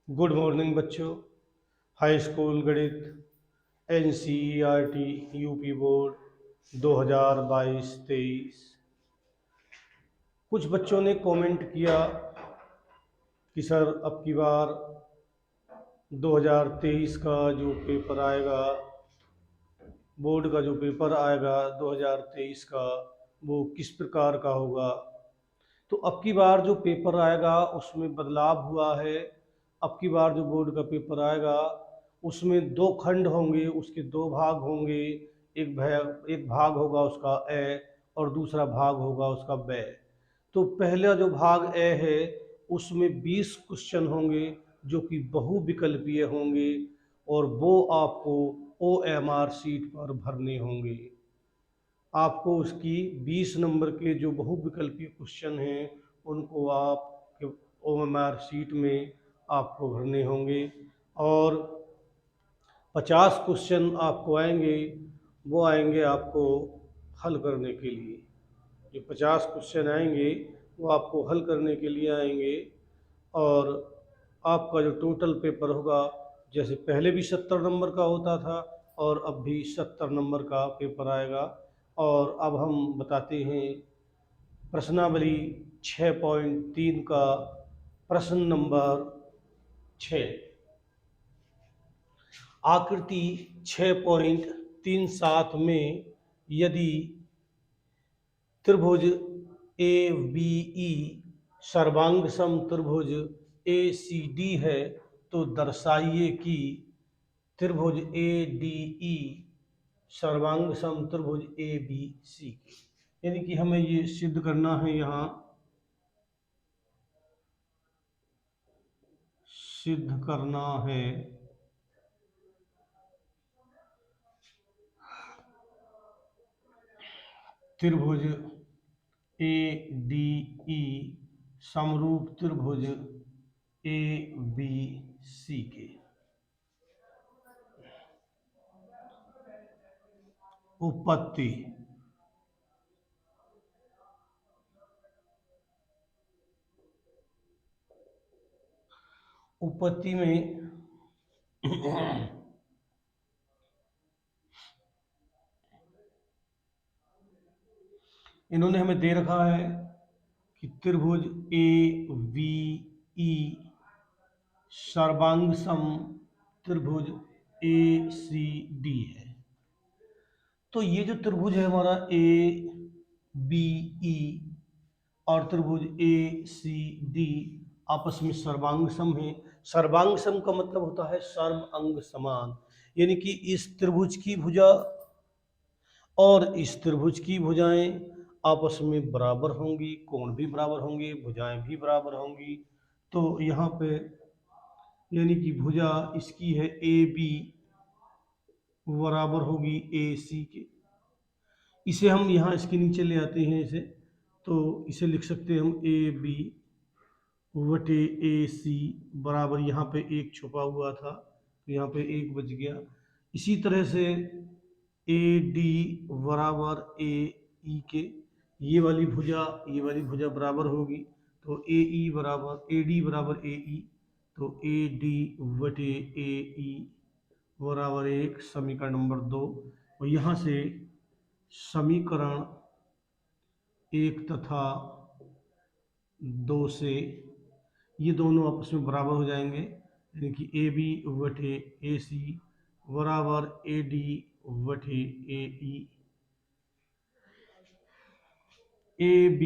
Good morning बच्चों। High school गणित NCERT UP board 2022-23। कुछ बच्चों ने कमेंट किया कि सर अब की बार 2023 का जो पेपर आएगा, बोर्ड का जो पेपर आएगा 2023 का, वो किस प्रकार का होगा। तो अब की बार जो पेपर आएगा उसमें बदलाव हुआ है। अब की बार जो बोर्ड का पेपर आएगा उसमें दो खंड होंगे, उसके दो भाग होंगे। एक भाग होगा उसका ए और दूसरा भाग होगा उसका बे। तो पहला जो भाग ए है उसमें 20 क्वेश्चन होंगे जो कि बहुविकल्पीय होंगे और वो आपको OMR सीट पर भरने होंगे। आपको उसकी 20 नंबर के जो बहुविकल्पीय क्वेश्चन हैं उनको आप OMR सीट में आपको भरने होंगे और 50 क्वेश्चन आपको आएंगे, वो आएंगे आपको हल करने के लिए। जो 50 क्वेश्चन आएंगे वो आपको हल करने के लिए आएंगे और आपका जो टोटल पेपर होगा, जैसे पहले भी 70 नंबर का होता था और अब भी 70 नंबर का पेपर आएगा। और अब हम बताते हैं प्रश्नावली 6.3 का प्रश्न नंबर 6। आकृति 6.37 में यदि त्रिभुज ABE सर्वांग सम त्रिभुज ACD है तो दर्शाइए कि त्रिभुज ADE सर्वांग सम त्रिभुज ABC। यानी कि हमें ये सिद्ध करना है, यहाँ सिद्ध करना है त्रिभुज ADE समरूप त्रिभुज ABC के। उपपत्ति उपपत्ति में इन्होंने हमें दे रखा है कि त्रिभुज AVE सर्वांग सम त्रिभुज ACD है। तो ये जो त्रिभुज है हमारा ABE और त्रिभुज ACD आपस में सर्वांग सम है। सर्वांग सम का मतलब होता है सर्व अंग समान, यानी कि इस त्रिभुज की भुजा और इस त्रिभुज की भुजाएं आपस में बराबर होंगी, कोण भी बराबर होंगे, भुजाएं भी बराबर होंगी। तो यहाँ पे यानी कि भुजा इसकी है AB बराबर होगी AC के। इसे हम यहाँ इसके नीचे ले आते हैं इसे, तो इसे लिख सकते हैं हम AB बटे AC बराबर, यहाँ पे एक छुपा हुआ था तो यहाँ पे एक बच गया। इसी तरह से AD बराबर AE के, ये वाली भुजा बराबर होगी तो AE बराबर AD बराबर AE, तो AD बटे AE बराबर एक, समीकरण नंबर 2। और यहाँ से समीकरण 1 तथा 2 से ये दोनों आपस में बराबर हो जाएंगे, यानी कि AB बटे AC बराबर AD बटे AE। AB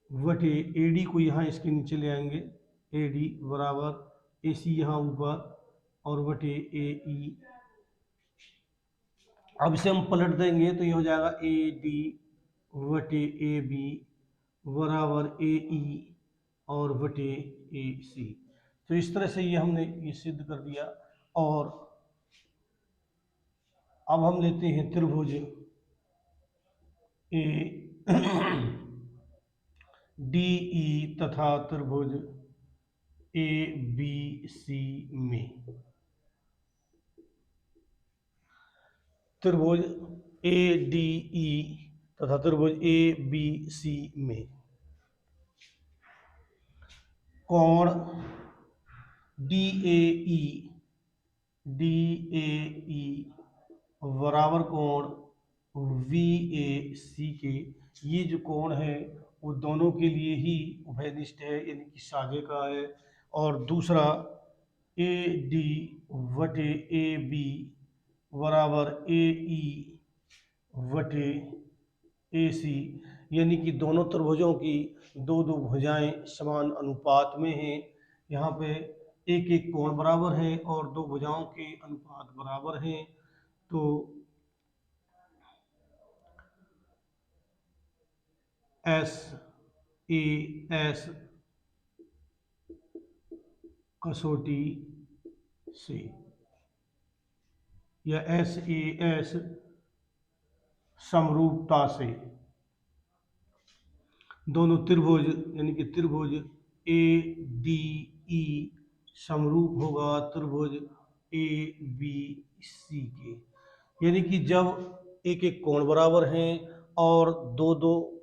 बटे AD को यहाँ इसके नीचे ले आएंगे, AD बराबर AC यहाँ ऊपर और बटे AE। अब इसे हम पलट देंगे तो ये हो जाएगा AD बटे AB बराबर AE और बटे AC। तो इस तरह से ये हमने ये सिद्ध कर दिया। और अब हम लेते हैं त्रिभुज ADE तथा त्रिभुज ABC में। त्रिभुज ADE तथा त्रिभुज ABC में कोण D A E D A ई बराबर कोण वी ए सी के। ये जो कोण है वो दोनों के लिए ही उभयनिष्ठ है, यानी कि साझे का है। और दूसरा ए डी वटे ए बी बराबर ए ई वटे ए सी, यानी कि दोनों त्रिभुजों की दो दो भुजाएं समान अनुपात में हैं। यहाँ पे एक एक कोण बराबर है और दो भुजाओं के अनुपात बराबर हैं। तो एस ए एस कसौटी से या एस ए एस समरूपता से दोनों त्रिभुज यानी कि त्रिभुज ए डी ई समरूप होगा त्रिभुज ए बी सी के। यानी कि जब एक एक कोण बराबर हैं और दो दो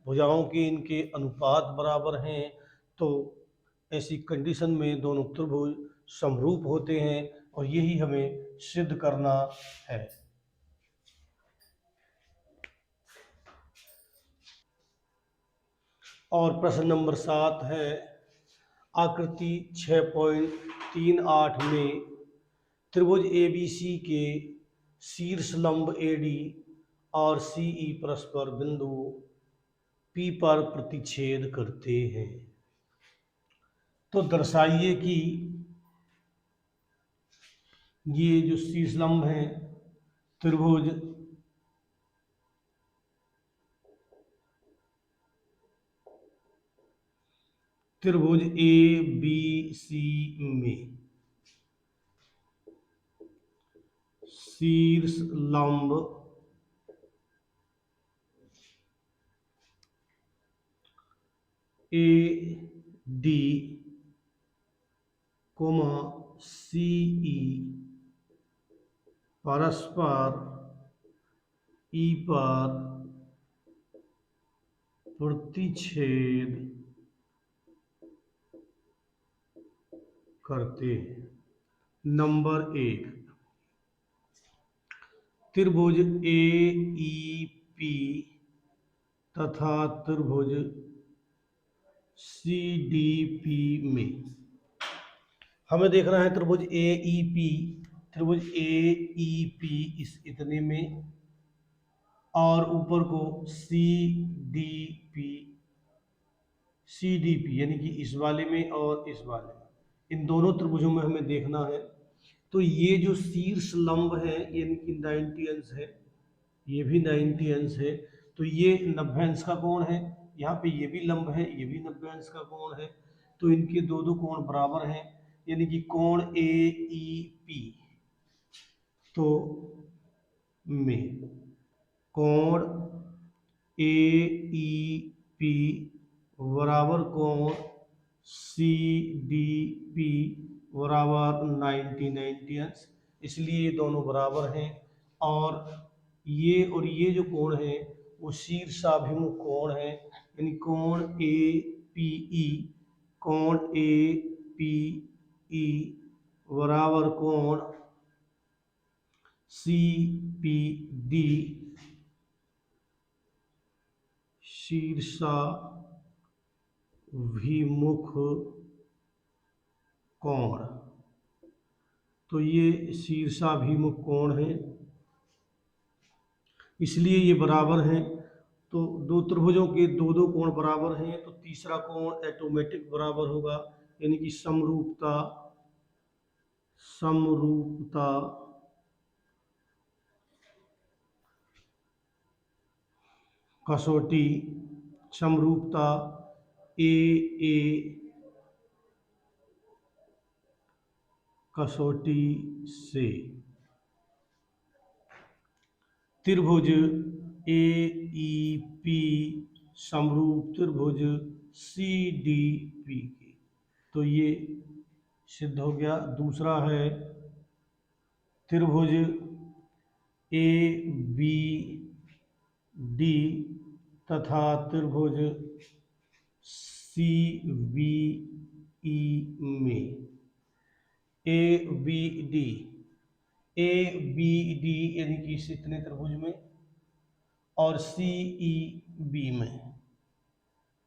भुजाओं के इनके अनुपात बराबर हैं, तो ऐसी कंडीशन में दोनों त्रिभुज समरूप होते हैं और यही हमें सिद्ध करना है। और प्रश्न नंबर 7 है, आकृति 6.38 में त्रिभुज ABC के शीर्ष लंब AD और CE परस्पर बिंदु P पर प्रतिच्छेद करते हैं। तो दर्शाइए कि ये जो शीर्ष लंब है त्रिभुज त्रिभुज ABC में शीर्ष लंब AD, CE परस्पर E पर प्रतिच्छेद करते हैं। नंबर 1, त्रिभुज AEP तथा त्रिभुज CDP में हमें देखना है त्रिभुज AEP इस इतने में और ऊपर को CDP यानी कि इस वाले में और इस वाले में, इन दोनों त्रिभुजों में हमें देखना है। तो ये जो शीर्ष लंब है यानी कि 90 अंश है, ये भी 90 अंश है, तो ये 90 अंश का कोण है। यहाँ पे ये भी लंब है, ये भी 90 अंश का कोण है। तो इनके दो दो कोण बराबर हैं, यानी कि कोण AEP तो में कोण AEP बराबर कोण CDP बराबर 90 अंश, इसलिए ये दोनों बराबर हैं। और ये जो कोण है वो शीर्षाभिमुख कोण है, यानी कोण APE बराबर कोण CPD शीर्षाभिमुख कोण। तो ये शीर्षाभिमुख कोण है, इसलिए ये बराबर हैं। तो दो त्रिभुजों के दो दो कोण बराबर हैं, तो तीसरा कोण ऑटोमेटिक बराबर होगा, यानी कि समरूपता कसौटी समरूपता AA कसौटी से त्रिभुज AEP समरूप त्रिभुज CDP के। तो ये सिद्ध हो गया। दूसरा है त्रिभुज ABD तथा त्रिभुज CBE में A B D, A B D यानी कि इस इतने त्रिभुज में, और सी ई बी में,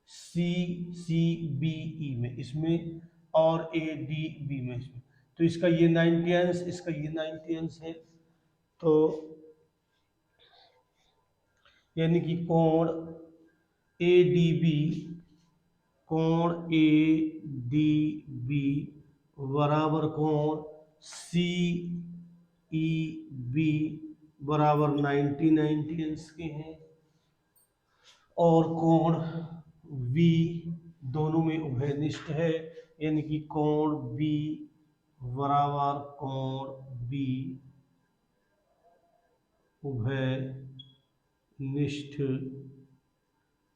सी सी बी ई में इसमें, और ए डी बी में इसमें। तो इसका ये 90 अंश, इसका ये 90 अंश है। तो यानी कि कोण ए डी बी, कोण ए डी बी बराबर कोण सी ई बी बराबर 90 अंश के हैं। और कोण V दोनों में उभयनिष्ठ है, यानी कि कोण B बराबर कोण B उभयनिष्ठ,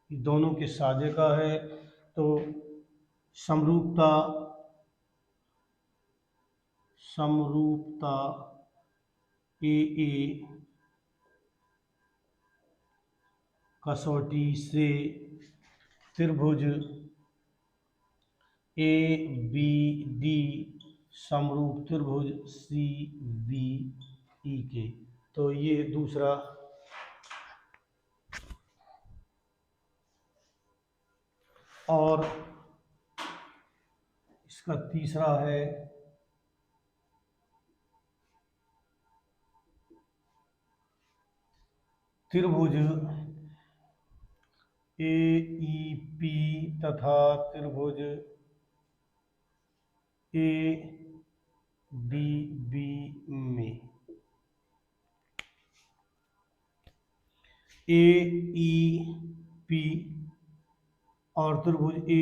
दोनों के साझे का है। तो समरूपता, समरूपता ए कसौटी से त्रिभुज ए बी डी समरूप त्रिभुज सी बी ई के। तो ये दूसरा। और इसका तीसरा है त्रिभुज ए ई पी तथा त्रिभुज ए डी बी में, ए ई पी और त्रिभुज ए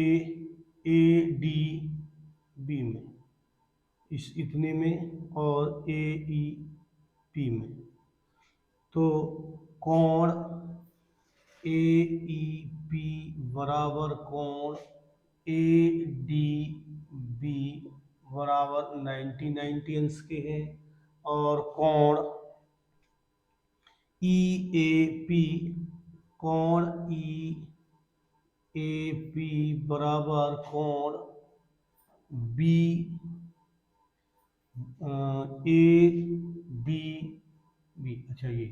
डी बी में, इस इतने में और ए ई पी में। तो कोण ए ई पी बराबर कोण ए डी बी बराबर 90 अंश के हैं। और कोण ई ए पी, कोण ई ए पी बराबर कोण बी ए डी बी। अच्छा, ये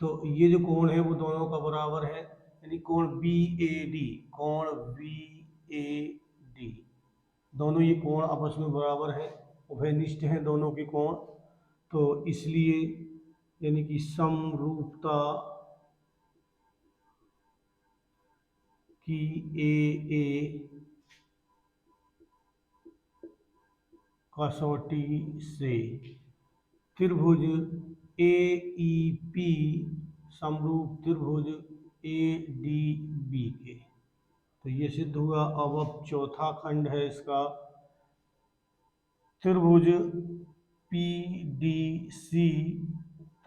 तो ये जो कोण है वो दोनों का बराबर है, यानी कोण बी ए डी, कोण बी ए डी, दोनों ये कोण आपस में बराबर है, उभयनिष्ठ हैं दोनों के कोण। तो इसलिए यानी कि समरूपता की ए कसौटी से त्रिभुज ए ई पी समरूप त्रिभुज ए डी बी के। तो ये सिद्ध हुआ। अब चौथा खंड है इसका, त्रिभुज पी डी सी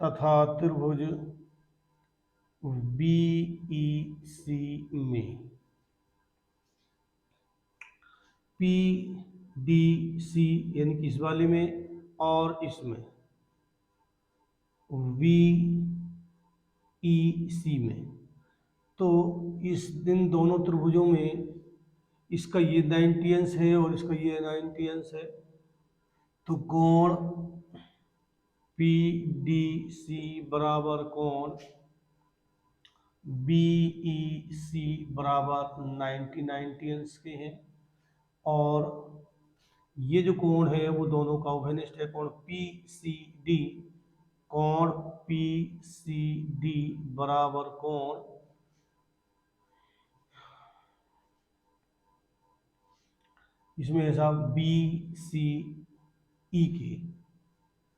तथा त्रिभुज बी ई सी में, पी डी सी यानी कि इस वाले में और इसमें, वी ई सी में। तो इन दोनों त्रिभुजों में इसका ये 90 अंश है और इसका ये 90 अंश है। तो कोण पी डी सी बराबर कोण बी ई सी बराबर 90 अंश के हैं। और ये जो कोण है वो दोनों का उभयनिष्ठ है, कोण पी सी डी, कोण पी सी डी बराबर कोण इसमें ऐसा बी सी ई के,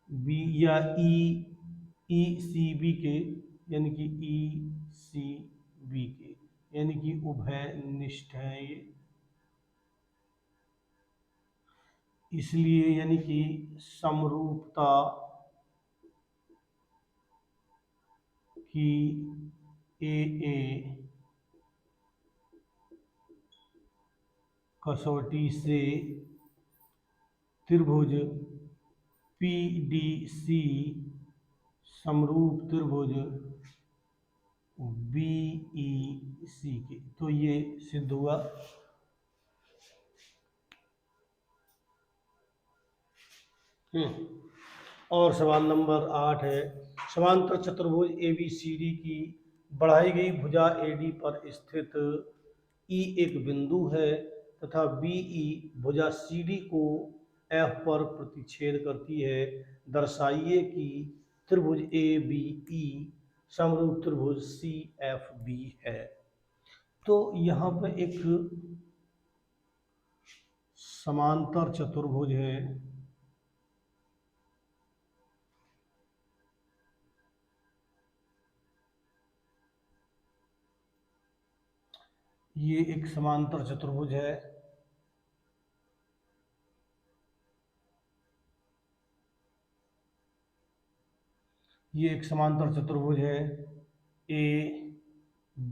बी या ई सी बी के, यानी कि ई सी बी के, यानी कि उभयनिष्ठ है ये। इसलिए यानी कि समरूपता की ए कसौटी से त्रिभुज पी डी सी समरूप त्रिभुज बी ई सी के। तो ये सिद्ध हुआ। और सवाल नंबर 8 है, समांतर चतुर्भुज ABCD की बढ़ाई गई भुजा AD पर स्थित E एक बिंदु है तथा BE भुजा CD को F पर प्रतिच्छेद करती है। दर्शाइए कि त्रिभुज ABE समरूप त्रिभुज CFB है। तो यहाँ पर एक समांतर चतुर्भुज है, ये एक समांतर चतुर्भुज है। ये एक समांतर चतुर्भुज है ABC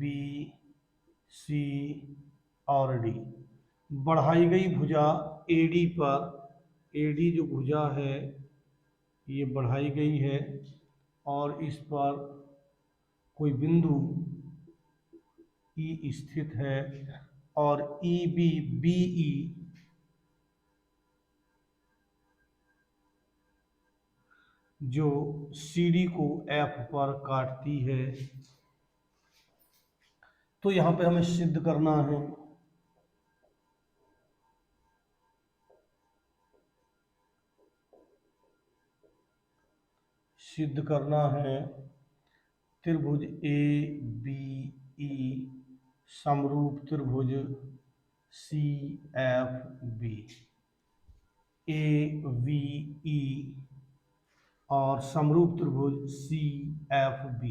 और D। बढ़ाई गई भुजा AD पर, AD जो भुजा है ये बढ़ाई गई है और इस पर कोई बिंदु E स्थित है और BE जो CD को F पर काटती है। तो यहाँ पे हमें सिद्ध करना है, त्रिभुज ABE समरूप त्रिभुज CFB। ABE और समरूप त्रिभुज CFB,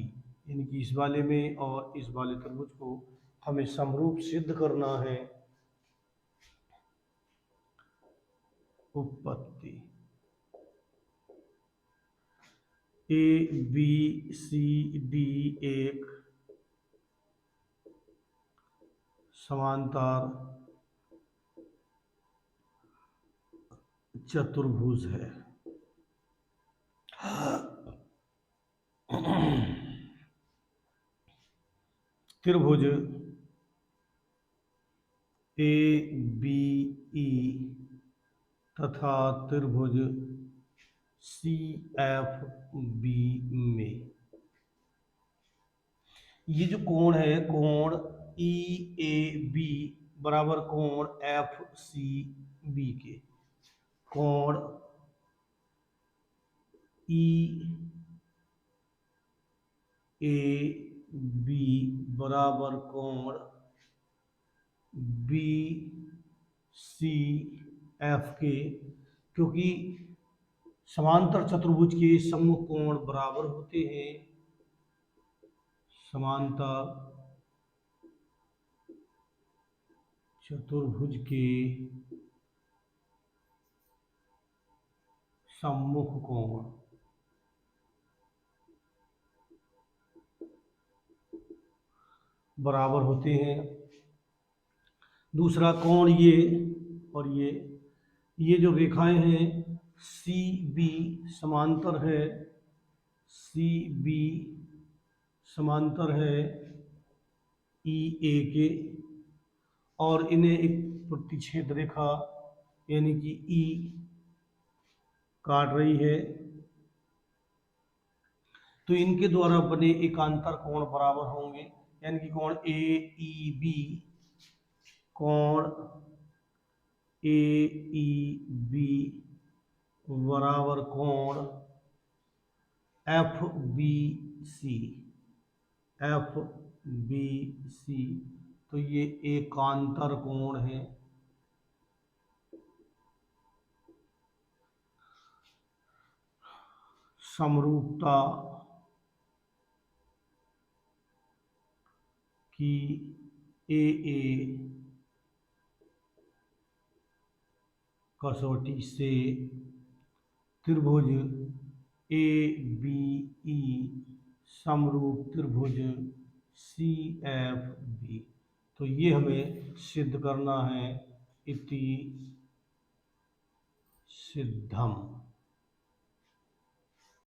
यानी कि इस वाले में और इस वाले त्रिभुज को हमें समरूप सिद्ध करना है। उत्पत्ति ABCD एक समांतर चतुर्भुज है। त्रिभुज ABE तथा त्रिभुज CFB में ये जो कोण है, कोण EAB बराबर कोण FCB के, कोण EAB बराबर कोण BCF के, क्योंकि समांतर चतुर्भुज के सम्मुख कोण बराबर होते हैं। समांतर चतुर्भुज के सम्मुख कोण बराबर होते हैं। दूसरा कोण ये और ये जो रेखाएं हैं CB समांतर है, CB समांतर है EA के और इन्हें एक प्रतिच्छेद रेखा यानी कि E काट रही है। तो इनके द्वारा बने एकांतर कोण बराबर होंगे, यानी कि कोण AEB, कोण AEB बराबर कोण FBC, तो ये एकांतर कोण है। समरूपता की AA कसौटी से त्रिभुज ABE समरूप त्रिभुज CFB। तो ये हमें सिद्ध करना है, इति सिद्धम।